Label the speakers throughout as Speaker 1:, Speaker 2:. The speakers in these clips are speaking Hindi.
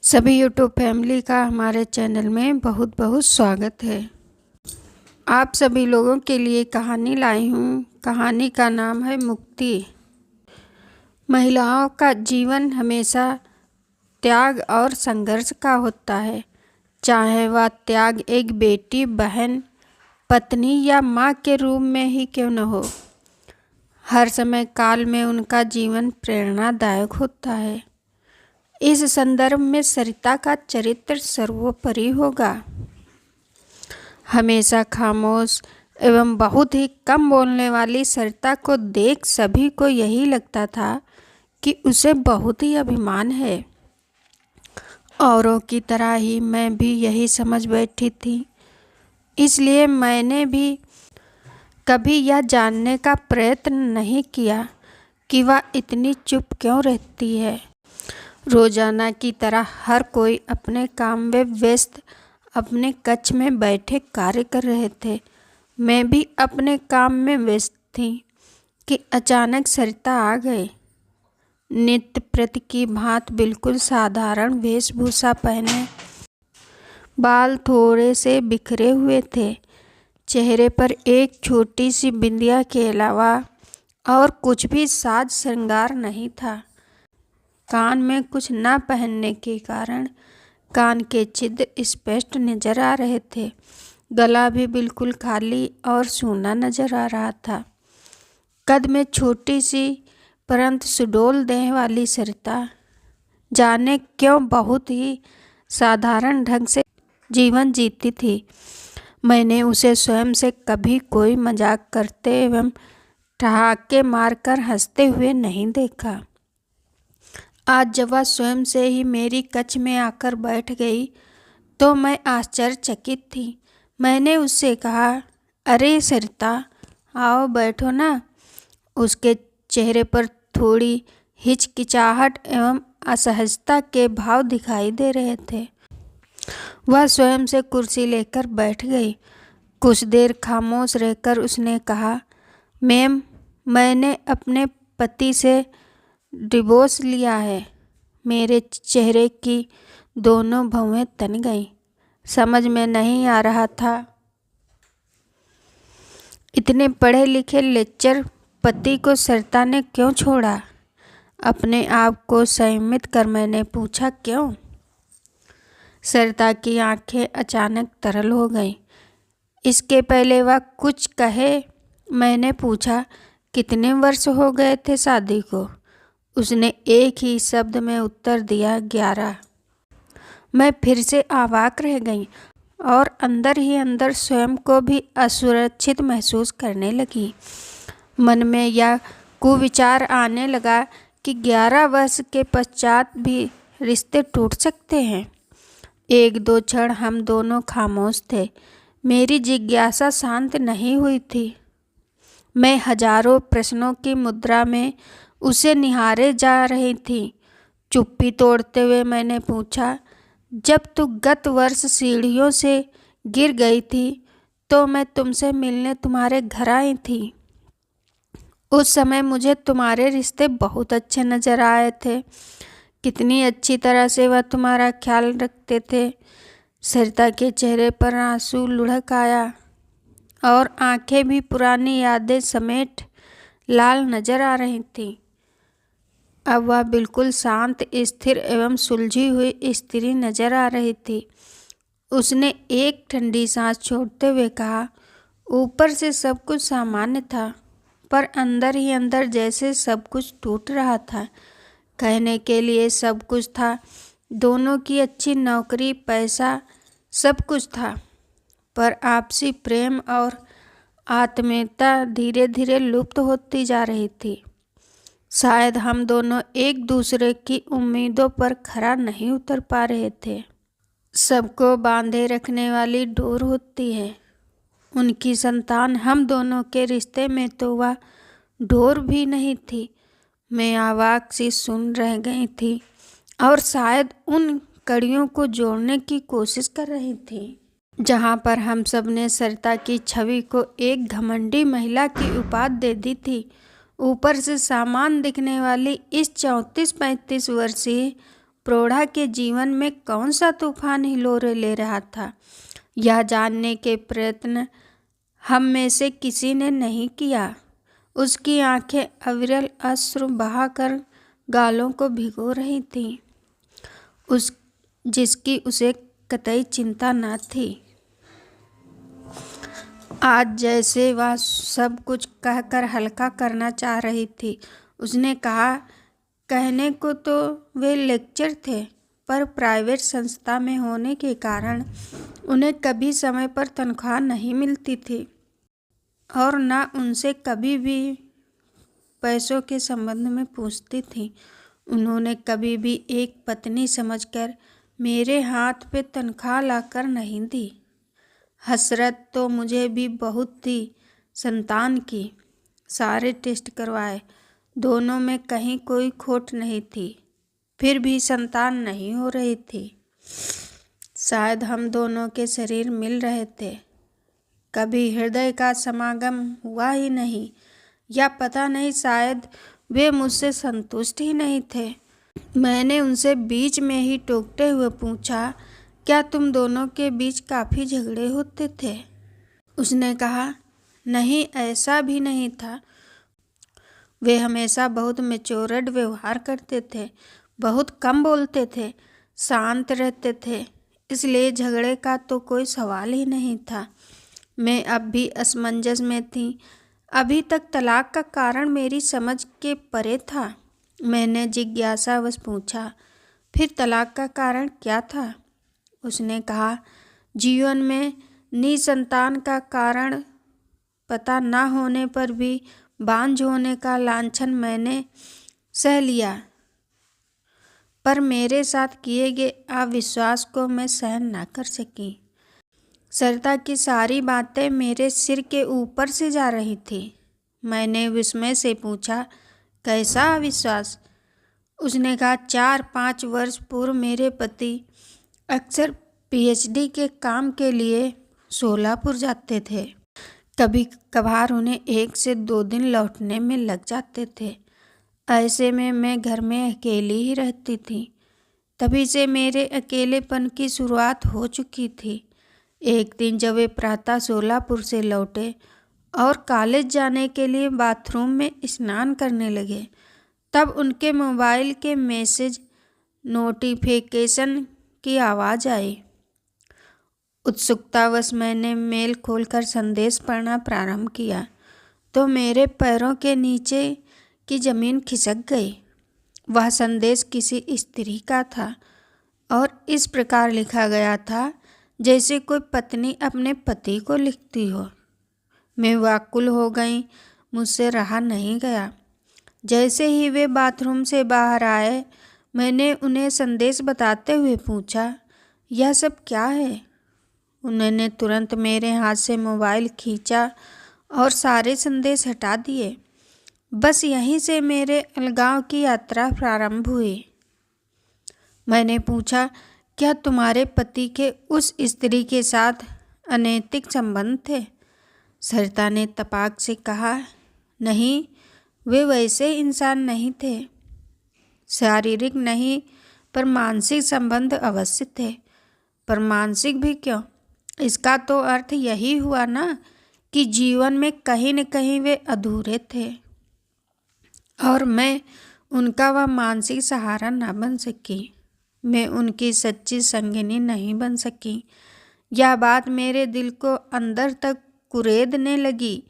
Speaker 1: सभी यूट्यूब फैमिली का हमारे चैनल में बहुत बहुत स्वागत है। आप सभी लोगों के लिए कहानी लाई हूँ। कहानी का नाम है मुक्ति। महिलाओं का जीवन हमेशा त्याग और संघर्ष का होता है, चाहे वह त्याग एक बेटी, बहन, पत्नी या माँ के रूप में ही क्यों न हो। हर समय काल में उनका जीवन प्रेरणादायक होता है। इस संदर्भ में सरिता का चरित्र सर्वोपरि होगा। हमेशा खामोश एवं बहुत ही कम बोलने वाली सरिता को देख सभी को यही लगता था कि उसे बहुत ही अभिमान है। औरों की तरह ही मैं भी यही समझ बैठी थी, इसलिए मैंने भी कभी यह जानने का प्रयत्न नहीं किया कि वह इतनी चुप क्यों रहती है। रोजाना की तरह हर कोई अपने काम में व्यस्त अपने कक्ष में बैठे कार्य कर रहे थे। मैं भी अपने काम में व्यस्त थी कि अचानक सरिता आ गए। नित्य प्रति की भांति बिल्कुल साधारण वेशभूषा पहने, बाल थोड़े से बिखरे हुए थे। चेहरे पर एक छोटी सी बिंदिया के अलावा और कुछ भी साज श्रृंगार नहीं था। कान में कुछ न पहनने के कारण कान के छिद्र स्पष्ट नजर आ रहे थे। गला भी बिल्कुल खाली और सूना नजर आ रहा था। कद में छोटी सी परंतु सुडौल देह वाली सरिता जाने क्यों बहुत ही साधारण ढंग से जीवन जीती थी। मैंने उसे स्वयं से कभी कोई मजाक करते एवं ठहाके मारकर हंसते हुए नहीं देखा। आज जब वह स्वयं से ही मेरी कक्ष में आकर बैठ गई तो मैं आश्चर्यचकित थी। मैंने उससे कहा, अरे सरिता, आओ बैठो ना। उसके चेहरे पर थोड़ी हिचकिचाहट एवं असहजता के भाव दिखाई दे रहे थे। वह स्वयं से कुर्सी लेकर बैठ गई। कुछ देर खामोश रहकर उसने कहा, मैम, मैंने अपने पति से डिवोर्स लिया है। मेरे चेहरे की दोनों भौहें तन गईं। समझ में नहीं आ रहा था इतने पढ़े लिखे लेक्चर पति को सरिता ने क्यों छोड़ा। अपने आप को संयमित कर मैंने पूछा, क्यों? सरिता की आंखें अचानक तरल हो गईं। इसके पहले वह कुछ कहे मैंने पूछा, कितने वर्ष हो गए थे शादी को? उसने एक ही शब्द में उत्तर दिया, 11। मैं फिर से अवाक रह गई और अंदर ही अंदर स्वयं को भी असुरक्षित महसूस करने लगी। मन में यह कुविचार आने लगा कि 11 वर्ष के पश्चात भी रिश्ते टूट सकते हैं। एक दो क्षण हम दोनों खामोश थे। मेरी जिज्ञासा शांत नहीं हुई थी। मैं हजारों प्रश्नों की मुद्रा में उसे निहारे जा रही थी। चुप्पी तोड़ते हुए मैंने पूछा, जब तू गत वर्ष सीढ़ियों से गिर गई थी तो मैं तुमसे मिलने तुम्हारे घर आई थी। उस समय मुझे तुम्हारे रिश्ते बहुत अच्छे नजर आए थे। कितनी अच्छी तरह से वह तुम्हारा ख्याल रखते थे। सरिता के चेहरे पर आंसू लुढ़क आया और आंखें भी पुरानी यादें समेट लाल नजर आ रही थीं। अब वह बिल्कुल शांत, स्थिर एवं सुलझी हुई स्त्री नजर आ रही थी। उसने एक ठंडी सांस छोड़ते हुए कहा, ऊपर से सब कुछ सामान्य था, पर अंदर ही अंदर जैसे सब कुछ टूट रहा था। कहने के लिए सब कुछ था, दोनों की अच्छी नौकरी, पैसा, सब कुछ था, पर आपसी प्रेम और आत्मीयता धीरे धीरे लुप्त होती जा रही थी। शायद हम दोनों एक दूसरे की उम्मीदों पर खरा नहीं उतर पा रहे थे। सबको बांधे रखने वाली डोर होती है। उनकी संतान हम दोनों के रिश्ते में तो वह डोर भी नहीं थी। मैं अवाक सी सुन रह गई थी और शायद उन कड़ियों को जोड़ने की कोशिश कर रही थी जहाँ पर हम सब ने सरिता की छवि को एक घमंडी महिला की उपाधि दे दी थी। ऊपर से सामान्य दिखने वाली इस 34-35 वर्षीय प्रौढ़ा के जीवन में कौन सा तूफान हिलोरे ले रहा था, यह जानने के प्रयत्न हम में से किसी ने नहीं किया। उसकी आंखें अविरल अश्रु बहाकर गालों को भिगो रही थीं, जिसकी उसे कतई चिंता न थी। आज जैसे वह सब कुछ कहकर हल्का करना चाह रही थी। उसने कहा, कहने को तो वे लेक्चर थे, पर प्राइवेट संस्था में होने के कारण उन्हें कभी समय पर तनख्वाह नहीं मिलती थी और न उनसे कभी भी पैसों के संबंध में पूछती थी। उन्होंने कभी भी एक पत्नी समझकर मेरे हाथ पे तनख्वाह लाकर नहीं दी। हसरत तो मुझे भी बहुत थी संतान की। सारे टेस्ट करवाए, दोनों में कहीं कोई खोट नहीं थी, फिर भी संतान नहीं हो रही थी। शायद हम दोनों के शरीर मिल रहे थे, कभी हृदय का समागम हुआ ही नहीं, या पता नहीं, शायद वे मुझसे संतुष्ट ही नहीं थे। मैंने उनसे बीच में ही टोकते हुए पूछा, क्या तुम दोनों के बीच काफ़ी झगड़े होते थे? उसने कहा, नहीं, ऐसा भी नहीं था। वे हमेशा बहुत मैच्योर्ड व्यवहार करते थे, बहुत कम बोलते थे, शांत रहते थे, इसलिए झगड़े का तो कोई सवाल ही नहीं था। मैं अब भी असमंजस में थी। अभी तक तलाक का कारण मेरी समझ के परे था। मैंने जिज्ञासावश पूछा, फिर तलाक का कारण क्या था? उसने कहा, जीवन में निसंतान का कारण पता न होने पर भी बांझ होने का लांछन मैंने सह लिया, पर मेरे साथ किए गए अविश्वास को मैं सहन न कर सकी। सरिता की सारी बातें मेरे सिर के ऊपर से जा रही थी। मैंने विस्मय से पूछा, कैसा अविश्वास? उसने कहा, 4-5 वर्ष पूर्व मेरे पति अक्सर पीएचडी के काम के लिए सोलापुर जाते थे। कभी कभार उन्हें 1 से 2 दिन लौटने में लग जाते थे। ऐसे में मैं घर में अकेली ही रहती थी। तभी से मेरे अकेलेपन की शुरुआत हो चुकी थी। एक दिन जब वे प्रातः सोलापुर से लौटे और कॉलेज जाने के लिए बाथरूम में स्नान करने लगे, तब उनके मोबाइल के मैसेज नोटिफिकेशन की आवाज़ आई। उत्सुकतावश मैंने मेल खोलकर संदेश पढ़ना प्रारंभ किया तो मेरे पैरों के नीचे की ज़मीन खिसक गई। वह संदेश किसी स्त्री का था और इस प्रकार लिखा गया था जैसे कोई पत्नी अपने पति को लिखती हो। मैं व्याकुल हो गई, मुझसे रहा नहीं गया। जैसे ही वे बाथरूम से बाहर आए, मैंने उन्हें संदेश बताते हुए पूछा, यह सब क्या है? उन्होंने तुरंत मेरे हाथ से मोबाइल खींचा और सारे संदेश हटा दिए। बस यहीं से मेरे अलगाव की यात्रा प्रारंभ हुई। मैंने पूछा, क्या तुम्हारे पति के उस स्त्री के साथ अनैतिक संबंध थे? सरिता ने तपाक से कहा, नहीं, वे वैसे इंसान नहीं थे। शारीरिक नहीं, पर मानसिक संबंध अवश्य थे। पर मानसिक भी क्यों? इसका तो अर्थ यही हुआ ना कि जीवन में कहीं न कहीं वे अधूरे थे और मैं उनका वह मानसिक सहारा न बन सकी। मैं उनकी सच्ची संगिनी नहीं बन सकी। यह बात मेरे दिल को अंदर तक कुरेदने लगी।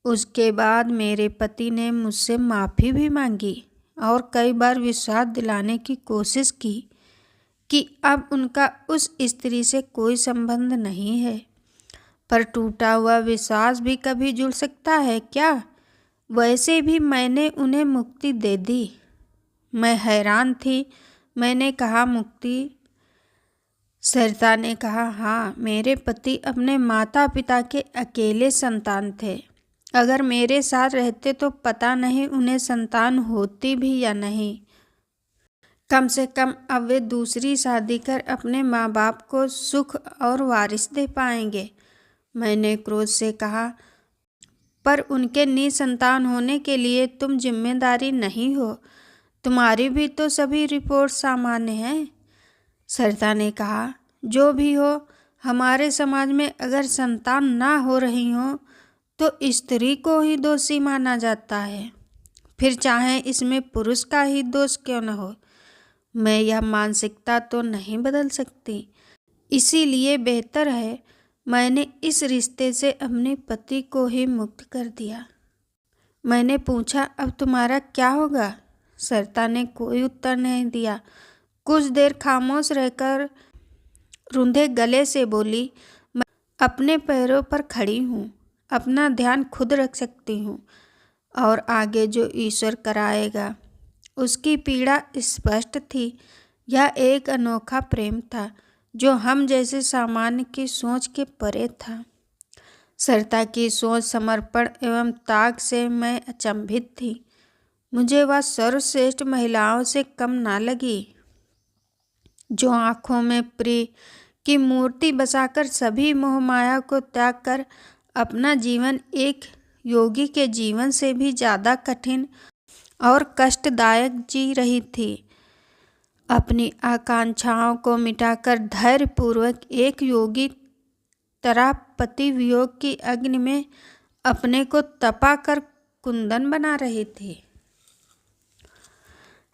Speaker 1: उसके बाद मेरे पति ने मुझसे माफ़ी भी मांगी और कई बार विश्वास दिलाने की कोशिश की कि अब उनका उस स्त्री से कोई संबंध नहीं है। पर टूटा हुआ विश्वास भी कभी जुड़ सकता है क्या? वैसे भी मैंने उन्हें मुक्ति दे दी। मैं हैरान थी। मैंने कहा, मुक्ति? सरिता ने कहा, हाँ, मेरे पति अपने माता पिता के अकेले संतान थे। अगर मेरे साथ रहते तो पता नहीं उन्हें संतान होती भी या नहीं। कम से कम अब वे दूसरी शादी कर अपने माँ बाप को सुख और वारिस दे पाएंगे। मैंने क्रोध से कहा, पर उनके निसंतान होने के लिए तुम जिम्मेदारी नहीं हो। तुम्हारी भी तो सभी रिपोर्ट सामान्य हैं। सरिता ने कहा, जो भी हो, हमारे समाज में अगर संतान ना हो रही हो तो स्त्री को ही दोषी माना जाता है, फिर चाहे इसमें पुरुष का ही दोष क्यों न हो। मैं यह मानसिकता तो नहीं बदल सकती, इसीलिए बेहतर है मैंने इस रिश्ते से अपने पति को ही मुक्त कर दिया। मैंने पूछा, अब तुम्हारा क्या होगा? सरिता ने कोई उत्तर नहीं दिया। कुछ देर खामोश रहकर रूंधे गले से बोली, मैं अपने पैरों पर खड़ी हूँ, अपना ध्यान खुद रख सकती हूँ और आगे जो ईश्वर कराएगा। उसकी पीड़ा स्पष्ट थी। यह एक अनोखा प्रेम था जो हम जैसे सामान्य की सोच के परे था। सरिता की सोच, समर्पण एवं त्याग से मैं अचंभित थी। मुझे वह सर्वश्रेष्ठ महिलाओं से कम ना लगी, जो आँखों में प्रिय की मूर्ति बसाकर सभी मोह माया को त्याग कर अपना जीवन एक योगी के जीवन से भी ज़्यादा कठिन और कष्टदायक जी रही थी। अपनी आकांक्षाओं को मिटाकर धैर्यपूर्वक एक योगी तरह पति वियोग की अग्नि में अपने को तपा कर कुंदन बना रही थी।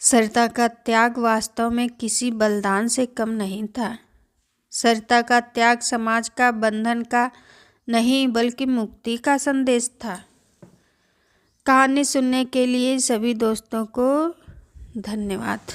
Speaker 1: सरिता का त्याग वास्तव में किसी बलिदान से कम नहीं था। सरिता का त्याग समाज का बंधन का नहीं बल्कि मुक्ति का संदेश था। कहानी सुनने के लिए सभी दोस्तों को धन्यवाद।